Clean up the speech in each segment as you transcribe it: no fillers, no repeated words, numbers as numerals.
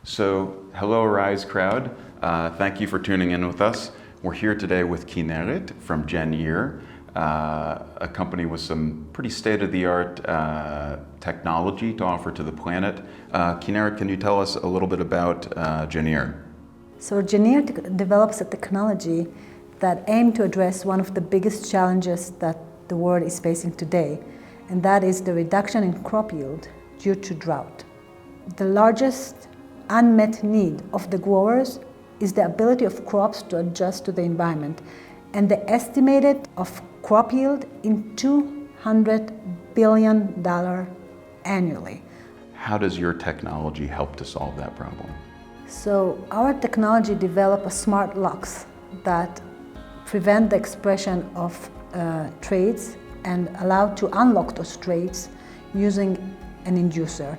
So, hello Arise crowd. Thank you for tuning in with us. We're here today with Kinneret from GeneNeer, a company with some pretty state-of-the-art technology to offer to the planet. Kinneret, can you tell us a little bit about GeneNeer? So GeneNeer develops a technology that aims to address one of the biggest challenges that the world is facing today, and that is the reduction in crop yield due to drought. The largest unmet need of the growers is the ability of crops to adjust to the environment, and the estimated of crop yield in $200 billion annually. How does your technology help to solve that problem? So our technology developed smart locks that prevent the expression of traits and allow to unlock those traits using an inducer.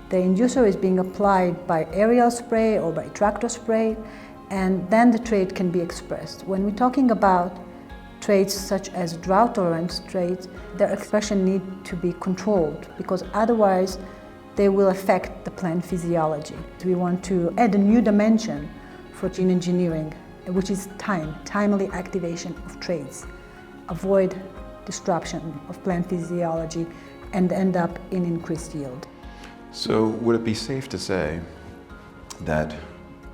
The inducer is being applied by aerial spray or by tractor spray, and then the trait can be expressed. When we're talking about traits such as drought tolerance traits, their expression need to be controlled because otherwise they will affect the plant physiology. We want to add a new dimension for gene engineering, which is timely activation of traits, avoid disruption of plant physiology, and end up in increased yield. So would it be safe to say that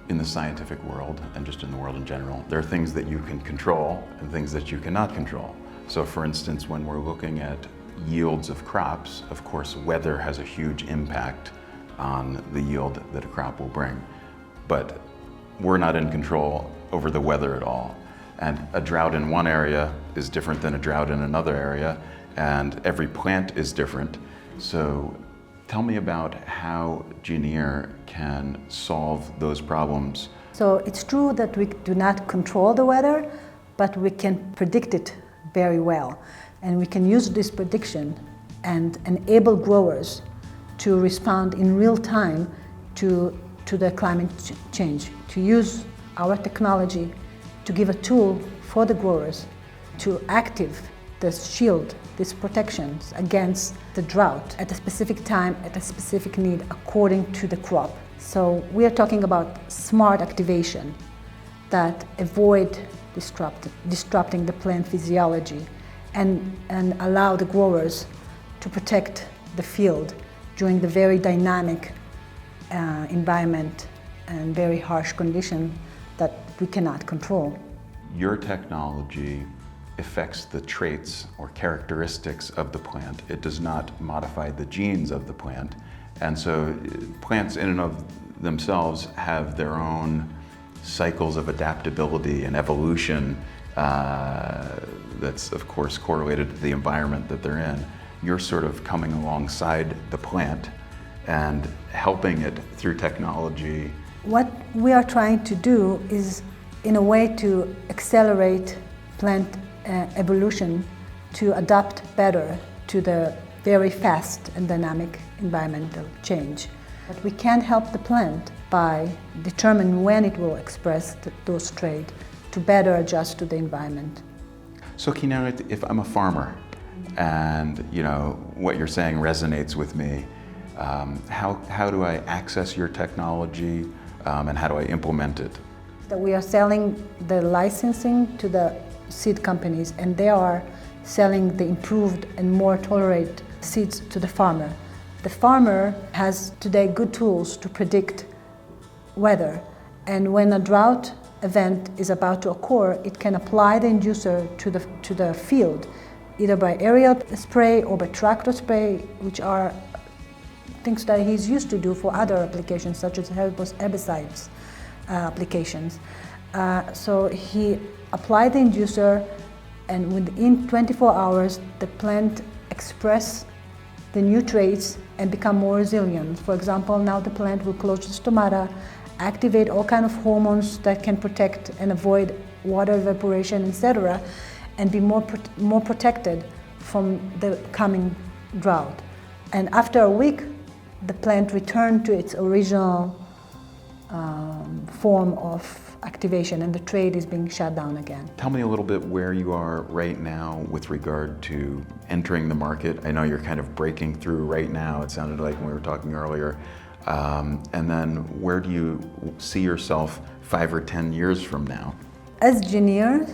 in the scientific world, and just in the world in general, there are things that you can control and things that you cannot control? So for instance, when we're looking at yields of crops, of course, weather has a huge impact on the yield that a crop will bring. But we're not in control over the weather at all. And a drought in one area is different than a drought in another area, and every plant is different. So tell me about how GeneNeer can solve those problems. So it's true that we do not control the weather, but we can predict it very well. And we can use this prediction and enable growers to respond in real time to the climate change, to use our technology to give a tool for the growers to active this shield, these protections against the drought at a specific time, at a specific need, according to the crop. So we are talking about smart activation that avoid disrupting the plant physiology and allow the growers to protect the field during the very dynamic environment and very harsh condition that we cannot control. Your technology affects the traits or characteristics of the plant. It does not modify the genes of the plant. And so plants in and of themselves have their own cycles of adaptability and evolution that's of course correlated to the environment that they're in. You're sort of coming alongside the plant and helping it through technology. What we are trying to do is, in a way, to accelerate plant evolution to adapt better to the very fast and dynamic environmental change. But we can help the plant by determining when it will express those traits to better adjust to the environment. So Kinneret, if I'm a farmer and what you're saying resonates with me, how do I access your technology and how do I implement it? That we are selling the licensing to the seed companies, and they are selling the improved and more tolerant seeds to the farmer. The farmer has today good tools to predict weather, and when a drought event is about to occur, it can apply the inducer to the field, either by aerial spray or by tractor spray, which are things that he's used to do for other applications, such as herbicides applications. So he applied the inducer, and within 24 hours, the plant express the new traits and become more resilient. For example, now the plant will close the stomata, activate all kinds of hormones that can protect and avoid water evaporation, etc., and be more protected from the coming drought. And after a week, the plant returned to its original form of activation, and the trade is being shut down again. Tell me a little bit where you are right now with regard to entering the market. I know you're kind of breaking through right now. It sounded like when we were talking earlier, And then where do you see yourself 5 or 10 years from now? As GeneNeer,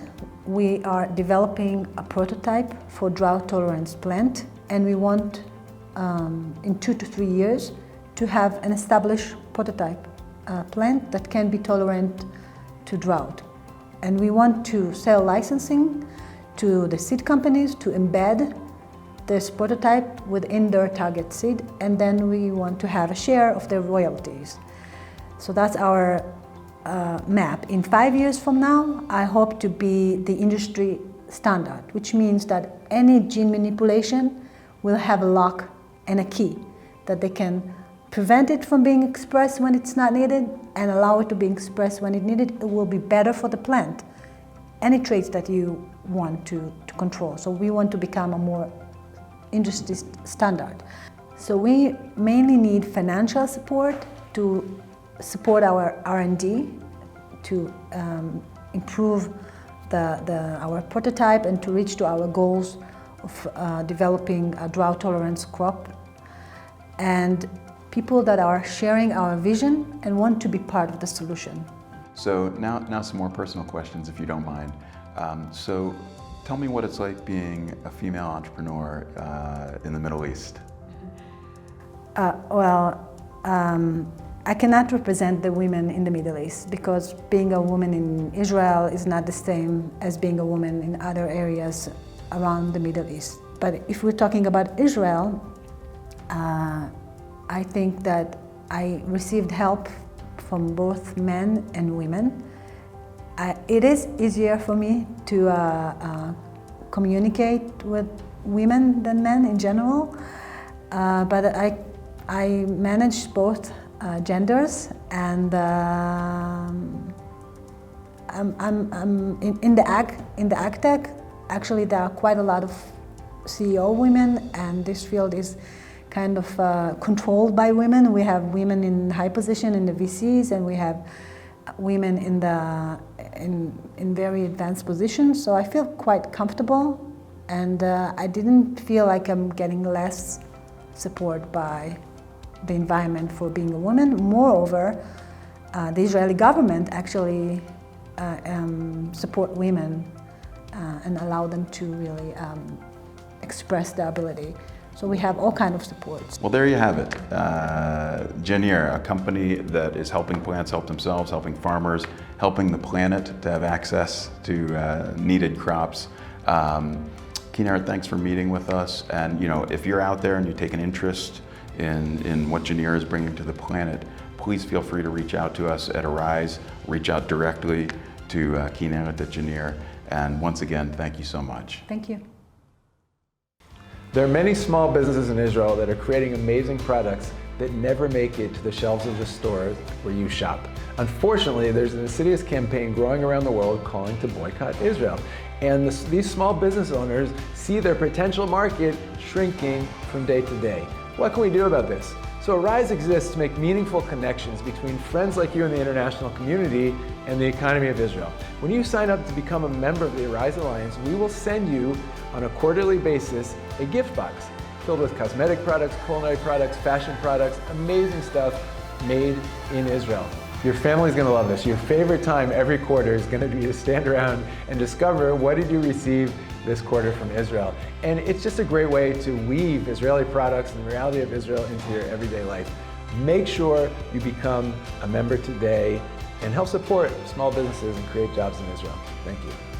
we are developing a prototype for drought tolerance plant, and we want in 2 to 3 years to have an established prototype plant that can be tolerant to drought. And we want to sell licensing to the seed companies to embed this prototype within their target seed, and then we want to have a share of their royalties. So that's our map. In 5 years from now, I hope to be the industry standard, which means that any gene manipulation will have a lock and a key, that they can prevent it from being expressed when it's not needed and allow it to be expressed when it's needed. It will be better for the plant. Any traits that you want to control. So we want to become a more industry standard. So we mainly need financial support to support our R&D, to improve our prototype and to reach to our goals of developing a drought tolerance crop, and people that are sharing our vision and want to be part of the solution. So now some more personal questions, if you don't mind. So tell me what it's like being a female entrepreneur in the Middle East. I cannot represent the women in the Middle East because being a woman in Israel is not the same as being a woman in other areas around the Middle East. But if we're talking about Israel, I think that I received help from both men and women. It is easier for me to communicate with women than men in general, but I manage both genders, and I'm in the ag tech. Actually, there are quite a lot of CEO women, and this field is kind of controlled by women. We have women in high position in the VCs, and we have women in very advanced positions. So I feel quite comfortable, and I didn't feel like I'm getting less support by the environment for being a woman. Moreover, the Israeli government actually support women and allow them to really express their ability. So we have all kinds of supports. Well, there you have it. GeneNeer, a company that is helping plants help themselves, helping farmers, helping the planet to have access to needed crops. Kinneret, thanks for meeting with us. And if you're out there and you take an interest in what GeneNeer is bringing to the planet, please feel free to reach out to us at Arise. Reach out directly to Kinneret at GeneNeer. And once again, thank you so much. Thank you. There are many small businesses in Israel that are creating amazing products that never make it to the shelves of the stores where you shop. Unfortunately, there's an insidious campaign growing around the world calling to boycott Israel. And these small business owners see their potential market shrinking from day to day. What can we do about this? So Arise exists to make meaningful connections between friends like you in the international community and the economy of Israel. When you sign up to become a member of the Arise Alliance, we will send you on a quarterly basis a gift box filled with cosmetic products, culinary products, fashion products, amazing stuff made in Israel. Your family's gonna love this. Your favorite time every quarter is gonna be to stand around and discover what did you receive this quarter from Israel. And it's just a great way to weave Israeli products and the reality of Israel into your everyday life. Make sure you become a member today and help support small businesses and create jobs in Israel. Thank you.